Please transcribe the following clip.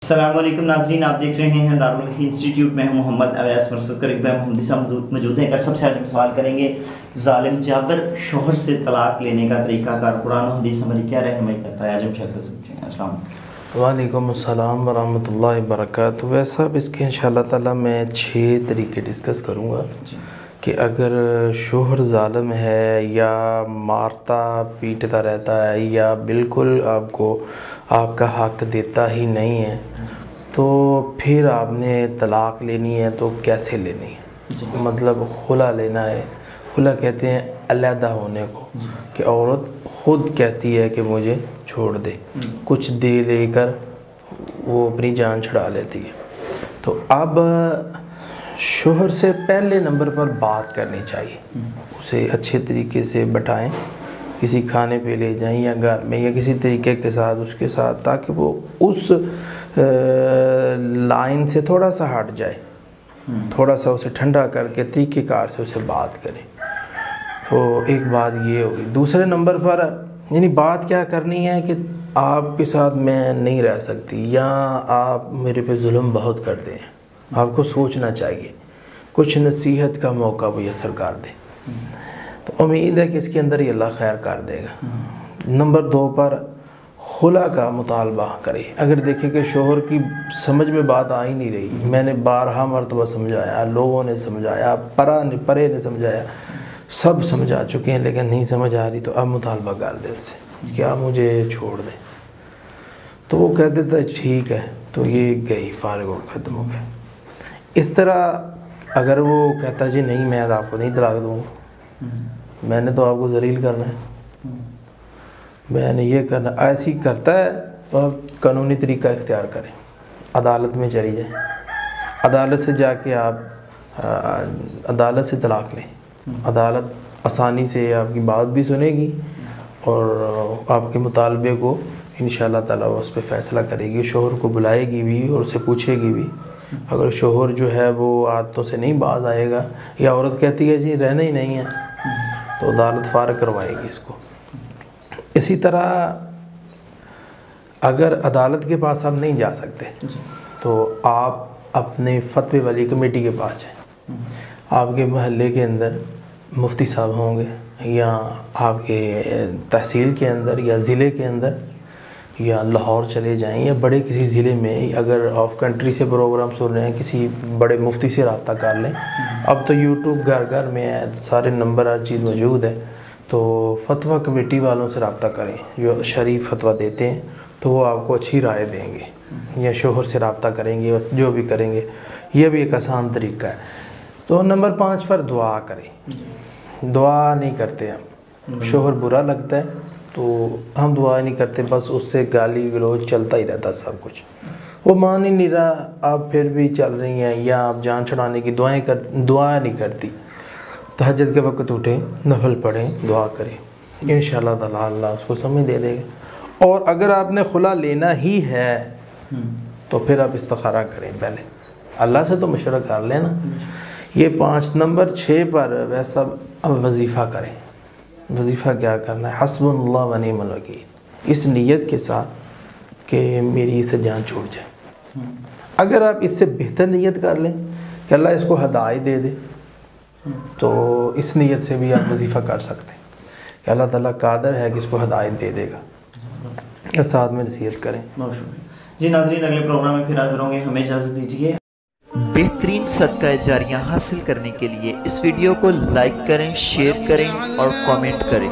السلام علیکم ناظرین، آپ دیکھ رہے ہیں دارالعلوم انسٹیٹیوٹ میں ہوں محمد اویس مرسد کریم محمد صاحب موجود ہیں۔ سب سے آج ہم سوال کریں گے، ظالم جابر شوہر سے طلاق لینے کا طریقہ کار قرآن و حدیث ہماری کیا رہنمائی کرتا ہے؟ آج ہم شیخ سے پوچھیں گے۔ السلام علیکم۔ وعلیکم السلام ورحمۃ اللہ وبرکاتہ۔ ویسا اس کے انشاءاللہ تعالیٰ میں 6 طریقے ڈسکس کروں گا کہ اگر شوہر ظالم ہے یا مارتا پیٹتا رہتا ہے یا بالکل آپ کا حق دیتا ہی نہیں ہے، تو پھر آپ نے طلاق لینی ہے تو کیسے لینی ہے؟ مطلب خلا لینا ہے۔ خلا کہتے ہیں علیحدہ ہونے کو، کہ عورت خود کہتی ہے کہ مجھے چھوڑ دے، کچھ دے لے کر وہ اپنی جان چھڑا لیتی ہے۔ تو اب شوہر سے پہلے نمبر پر بات کرنی چاہیے، اسے اچھے طریقے سے بٹھائیں، کسی کھانے پہ لے جائیں یا گھر میں یا کسی طریقے کے ساتھ اس کے ساتھ، تاکہ وہ اس لائن سے تھوڑا سا ہٹ جائے، تھوڑا سا اسے ٹھنڈا کر کے طریقہ کار سے اسے بات کریں۔ تو ایک بات یہ ہوگی۔ دوسرے نمبر پر یعنی بات کیا کرنی ہے کہ آپ کے ساتھ میں نہیں رہ سکتی، یا آپ میرے پہ ظلم بہت کرتے ہیں، آپ کو سوچنا چاہیے، کچھ نصیحت کا موقع میسر کر دیں۔ تو امید ہے کہ اس کے اندر ہی اللہ خیر کر دے گا۔ نمبر 2 پر خلا کا مطالبہ کرے۔ اگر دیکھیں کہ شوہر کی سمجھ میں بات آ ہی نہیں رہی، میں نے بارہا مرتبہ سمجھایا، لوگوں نے سمجھایا، پرے نے سمجھایا، سب سمجھا چکے ہیں لیکن نہیں سمجھ آ رہی، تو اب مطالبہ کر دے اسے کہ آپ مجھے چھوڑ دیں۔ تو وہ کہہ دیتا ہے ٹھیک ہے، تو یہ گئی، فارغ ہو ختم ہو گیا۔ اس طرح اگر وہ کہتا جی نہیں میں آپ کو نہیں طلاق دوں گا، میں نے تو آپ کو ذلیل کرنا ہے، میں نے یہ کرنا، ایسی کرتا ہے، تو آپ قانونی طریقہ اختیار کریں، عدالت میں چلی جائیں، عدالت سے جا کے آپ عدالت سے طلاق لیں۔ عدالت آسانی سے آپ کی بات بھی سنے گی اور آپ کے مطالبے کو انشاءاللہ تعالیٰ اس پہ فیصلہ کرے گی، شوہر کو بلائے گی بھی اور اسے پوچھے گی بھی۔ اگر شوہر جو ہے وہ عادتوں سے نہیں باز آئے گا یا عورت کہتی ہے جی رہنا ہی نہیں ہے، تو عدالت فارغ کروائے گی اس کو۔ اسی طرح اگر عدالت کے پاس آپ نہیں جا سکتے تو آپ اپنے فتوی والی کمیٹی کے پاس جائیں۔ آپ کے محلے کے اندر مفتی صاحب ہوں گے، یا آپ کے تحصیل کے اندر یا ضلع کے اندر، یا لاہور چلے جائیں یا بڑے کسی ضلع میں، اگر آف کنٹری سے پروگرام سن رہے ہیں کسی بڑے مفتی سے رابطہ کر لیں۔ اب تو یوٹیوب گھر گھر میں ہے، سارے نمبر ہر چیز موجود ہے، تو فتویٰ کمیٹی والوں سے رابطہ کریں جو شریف فتویٰ دیتے ہیں، تو وہ آپ کو اچھی رائے دیں گے، یا شوہر سے رابطہ کریں گے، جو بھی کریں گے، یہ بھی ایک آسان طریقہ ہے۔ تو نمبر 5 پر دعا کریں۔ دعا نہیں کرتے ہم، شوہر برا لگتا ہے تو ہم دعا نہیں کرتے، بس اس سے گالی گلوچ چلتا ہی رہتا سب کچھ، وہ مان ہی نہیں رہا، آپ پھر بھی چل رہی ہیں، یا آپ جان چھڑانے کی دعا نہیں کرتی۔ تہجد کے وقت اٹھیں، نفل پڑھیں، دعا کریں، انشاءاللہ تعالیٰ اللہ اس کو سمجھ دے دے گا۔ اور اگر آپ نے خلا لینا ہی ہے تو پھر آپ استخارہ کریں، پہلے اللہ سے تو مشورہ کر لینا۔ یہ 5 نمبر 6 پر ویسا وظیفہ کریں۔ وظیفہ کیا کرنا ہے؟ حسبنا اللہ و نعم الوکیل، اس نیت کے ساتھ کہ میری اسے جان چھوٹ جائے۔ اگر آپ اس سے بہتر نیت کر لیں کہ اللہ اس کو ہدایت دے دے، تو اس نیت سے بھی آپ وظیفہ کر سکتے ہیں کہ اللہ تعالیٰ قادر ہے کہ اس کو ہدایت دے دے گا۔ اور ساتھ میں نصیحت کریں۔ بہت شکریہ جی۔ ناظرین، اگلے پروگرام میں پھر حاضر ہوں گے، ہمیں اجازت دیجیے۔ بہترین صدقہ جاریہ حاصل کرنے کے لیے اس ویڈیو کو لائک کریں، شیئر کریں اور کامنٹ کریں۔